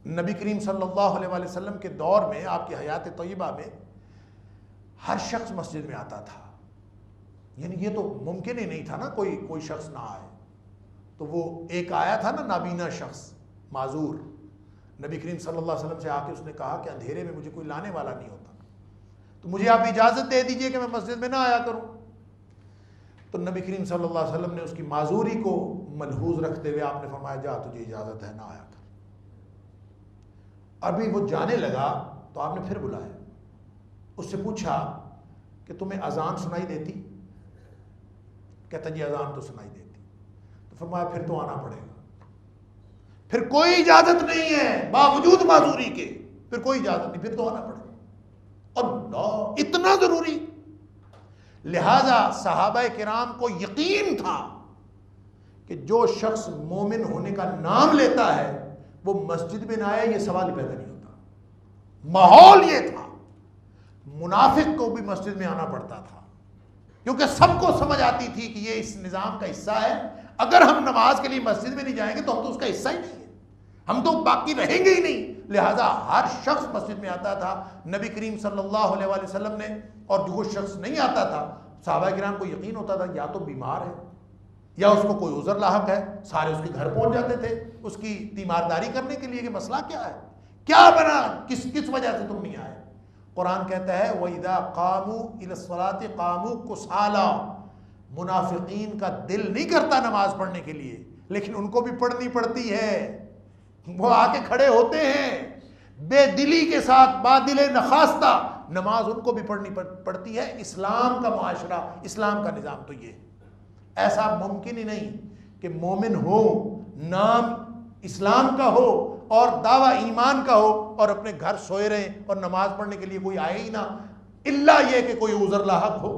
نبی کریم صلی اللہ علیہ وآلہ وسلم کے دور میں، آپ کی حیات طیبہ میں، ہر شخص مسجد میں آتا تھا. یعنی یہ تو ممکن ہی نہیں تھا نا کوئی شخص نہ آئے. تو وہ ایک آیا تھا نا نابینا شخص، معذور، نبی کریم صلی اللہ علیہ وسلم سے آ کے اس نے کہا کہ اندھیرے میں مجھے کوئی لانے والا نہیں ہوتا، تو مجھے آپ اجازت دے دیجئے کہ میں مسجد میں نہ آیا کروں. تو نبی کریم صلی اللہ علیہ وسلم نے اس کی معذوری کو ملحوظ رکھتے ہوئے آپ نے فرمایا جا تجھے اجازت ہے، نہ آیا کر. ابھی وہ جانے لگا تو آپ نے پھر بلایا، اس سے پوچھا کہ تمہیں اذان سنائی دیتی؟ کہتا جی اذان تو سنائی دیتی. تو فرمایا پھر تو آنا پڑے گا، پھر کوئی اجازت نہیں ہے باوجود معذوری کے، پھر کوئی اجازت نہیں، پھر تو آنا پڑے گا. اللہ، اتنا ضروری. لہذا صحابہ کرام کو یقین تھا کہ جو شخص مومن ہونے کا نام لیتا ہے وہ مسجد میں نہ آئے، یہ سوال ہی پیدا نہیں ہوتا. ماحول یہ تھا. منافق کو بھی مسجد میں آنا پڑتا تھا کیونکہ سب کو سمجھ آتی تھی کہ یہ اس نظام کا حصہ ہے. اگر ہم نماز کے لیے مسجد میں نہیں جائیں گے تو ہم تو اس کا حصہ ہی نہیں ہے، ہم تو باقی رہیں گے ہی نہیں. لہذا ہر شخص مسجد میں آتا تھا. نبی کریم صلی اللہ علیہ وآلہ وسلم نے، اور جو شخص نہیں آتا تھا، صحابہ کرام کو یقین ہوتا تھا یا تو بیمار ہے یا اس کو کوئی عذر لاحق ہے. سارے اس کے گھر پہنچ جاتے تھے اس کی تیمارداری کرنے کے لیے کہ مسئلہ کیا ہے، کیا بنا، کس وجہ سے تم نہیں آئے. قرآن کہتا ہے وَإِذَا قَامُوا إِلَى الصَّلَاةِ قَامُوا كُسَالَىٰ. منافقین کا دل نہیں کرتا نماز پڑھنے کے لیے، لیکن ان کو بھی پڑھنی پڑتی ہے. وہ آ کے کھڑے ہوتے ہیں بے دلی کے ساتھ، بادل نخواستہ. نماز ان کو بھی پڑھنی پڑتی ہے. اسلام کا معاشرہ، اسلام کا نظام تو یہ. ایسا ممکن ہی نہیں کہ مومن ہو، نام اسلام کا ہو اور دعویٰ ایمان کا ہو اور اپنے گھر سوئے رہیں اور نماز پڑھنے کے لیے کوئی آئے ہی نہ، الا یہ کہ کوئی عذر لاحق ہو.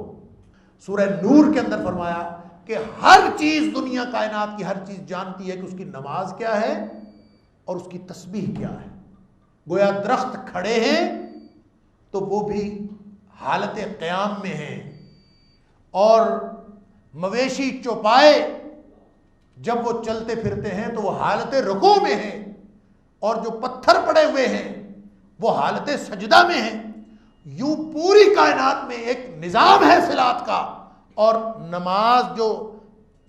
سورہ نور کے اندر فرمایا کہ ہر چیز، دنیا کائنات کی ہر چیز جانتی ہے کہ اس کی نماز کیا ہے اور اس کی تسبیح کیا ہے. گویا درخت کھڑے ہیں تو وہ بھی حالت قیام میں ہیں، اور مویشی چوپائے جب وہ چلتے پھرتے ہیں تو وہ حالت رکوع میں ہیں، اور جو پتھر پڑے ہوئے ہیں وہ حالت سجدہ میں ہیں. یوں پوری کائنات میں ایک نظام ہے صلات کا، اور نماز جو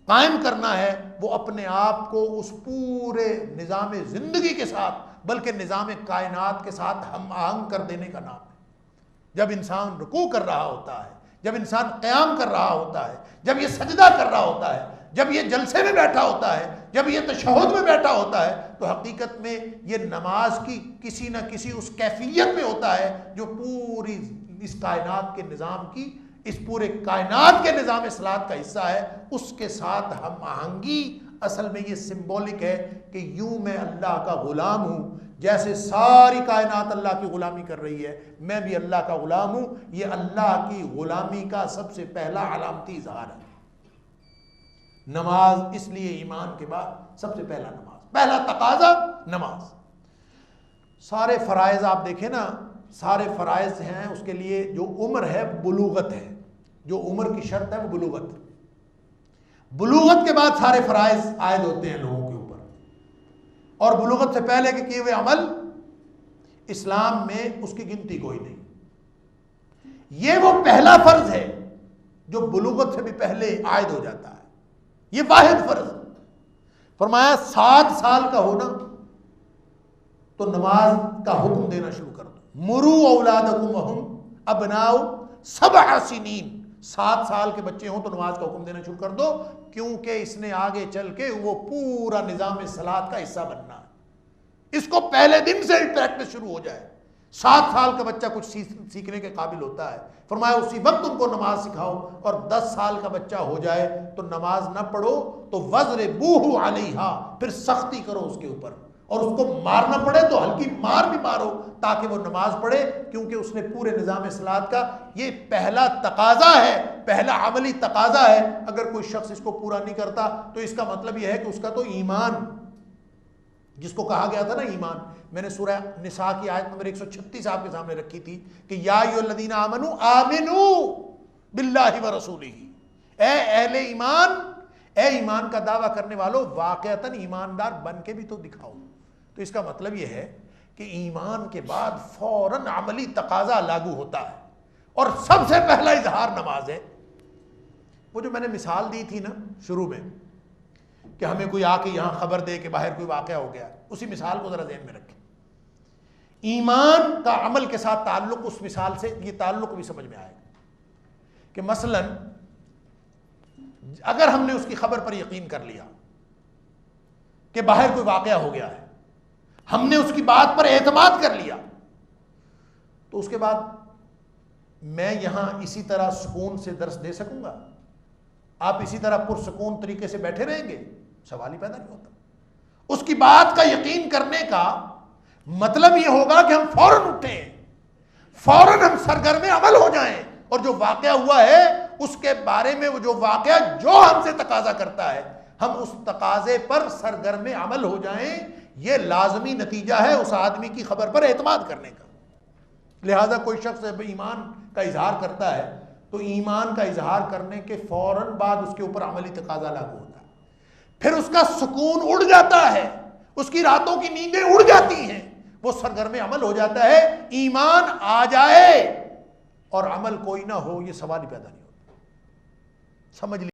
قائم کرنا ہے وہ اپنے آپ کو اس پورے نظام زندگی کے ساتھ، بلکہ نظام کائنات کے ساتھ ہم آہنگ کر دینے کا نام ہے. جب انسان رکوع کر رہا ہوتا ہے، جب انسان قیام کر رہا ہوتا ہے، جب یہ سجدہ کر رہا ہوتا ہے، جب یہ جلسے میں بیٹھا ہوتا ہے، جب یہ تشہد میں بیٹھا ہوتا ہے، تو حقیقت میں یہ نماز کی کسی نہ کسی اس کیفیت میں ہوتا ہے جو پوری اس کائنات کے نظام کی، اس پورے کائنات کے نظام صلات کا حصہ ہے. اس کے ساتھ ہم آہنگی اصل میں یہ سمبولک ہے کہ یوں میں اللہ کا غلام ہوں، جیسے ساری کائنات اللہ کی غلامی کر رہی ہے، میں بھی اللہ کا غلام ہوں. یہ اللہ کی غلامی کا سب سے پہلا علامتی اظہار ہے. نماز اس لیے ایمان کے بعد سب سے پہلا نماز، پہلا تقاضا نماز. سارے فرائض آپ دیکھیں نا، سارے فرائض ہیں اس کے لیے جو عمر ہے بلوغت ہے، جو عمر کی شرط ہے وہ بلوغت. بلوغت کے بعد سارے فرائض عائد ہوتے ہیں لوگوں کے اوپر، اور بلوغت سے پہلے کے کیے ہوئے عمل اسلام میں اس کی گنتی کوئی نہیں. یہ وہ پہلا فرض ہے جو بلوغت سے بھی پہلے عائد ہو جاتا ہے. یہ واحد فرض. فرمایا 7 سال کا ہونا تو نماز کا حکم دینا شروع کر دو. مروا اولادکم وہم ابناء 7 سنین. 7 سال کے بچے ہوں تو نماز کا حکم دینا شروع کر دو، کیونکہ اس نے آگے چل کے وہ پورا نظام صلات کا حصہ بننا ہے. اس کو پہلے دن سے ہی پریکٹس شروع ہو جائے. 7 سال کا بچہ کچھ سیکھنے کے قابل ہوتا ہے، فرمایا اسی وقت ان کو نماز سکھاؤ. اور 10 سال کا بچہ ہو جائے تو نماز نہ پڑھو تو وَضْرِبُوهُ عَلَيْهَا، پھر سختی کرو اس کے اوپر، اور اس کو مارنا پڑے تو ہلکی مار بھی مارو تاکہ وہ نماز پڑھے، کیونکہ اس نے پورے نظام صلات کا یہ پہلا تقاضا ہے، پہلا عملی تقاضا ہے. اگر کوئی شخص اس کو پورا نہیں کرتا تو اس کا مطلب یہ ہے کہ اس کا تو ایمان، جس کو کہا گیا تھا نا ایمان، میں نے سورہ نساء کی آیت نمبر 136 آپ کے سامنے رکھی تھی کہ یا ایھا الذین آمنوا آمنوا باللہ ورسولہ. اے اہل ایمان، اے ایمان کا دعویٰ کرنے والوں، واقعتاً ایماندار بن کے بھی تو دکھاؤ. تو اس کا مطلب یہ ہے کہ ایمان کے بعد فوراً عملی تقاضا لاگو ہوتا ہے، اور سب سے پہلا اظہار نماز ہے۔ وہ جو میں نے مثال دی تھی نا شروع میں کہ ہمیں کوئی آ کے یہاں خبر دے کہ باہر کوئی واقعہ ہو گیا، اسی مثال کو ذرا ذہن میں رکھیں۔ ایمان کا عمل کے ساتھ تعلق، اس مثال سے یہ تعلق بھی سمجھ میں آئے گا کہ مثلا اگر ہم نے اس کی خبر پر یقین کر لیا کہ باہر کوئی واقعہ ہو گیا ہے، ہم نے اس کی بات پر اعتماد کر لیا، تو اس کے بعد میں یہاں اسی طرح سکون سے درس دے سکوں گا؟ آپ اسی طرح پرسکون طریقے سے بیٹھے رہیں گے؟ سوال ہی پیدا نہیں ہوتا۔ اس کی بات کا یقین کرنے کا مطلب یہ ہوگا کہ ہم فوراً اٹھیں، فوراً ہم سرگرم عمل ہو جائیں، اور جو واقعہ ہوا ہے اس کے بارے میں وہ جو واقعہ جو ہم سے تقاضا کرتا ہے ہم اس تقاضے پر سرگرم عمل ہو جائیں۔ یہ لازمی نتیجہ ہے اس آدمی کی خبر پر اعتماد کرنے کا۔ لہذا کوئی شخص ایمان کا اظہار کرتا ہے تو ایمان کا اظہار کرنے کے فوراً بعد اس کے اوپر عملی تقاضا لاگو ہوتا ہے، پھر اس کا سکون اڑ جاتا ہے، اس کی راتوں کی نیندیں اڑ جاتی ہیں، وہ سرگرم عمل ہو جاتا ہے۔ ایمان آ جائے اور عمل کوئی نہ ہو، یہ سوال ہی پیدا نہیں ہوتا۔ سمجھ لیجیے۔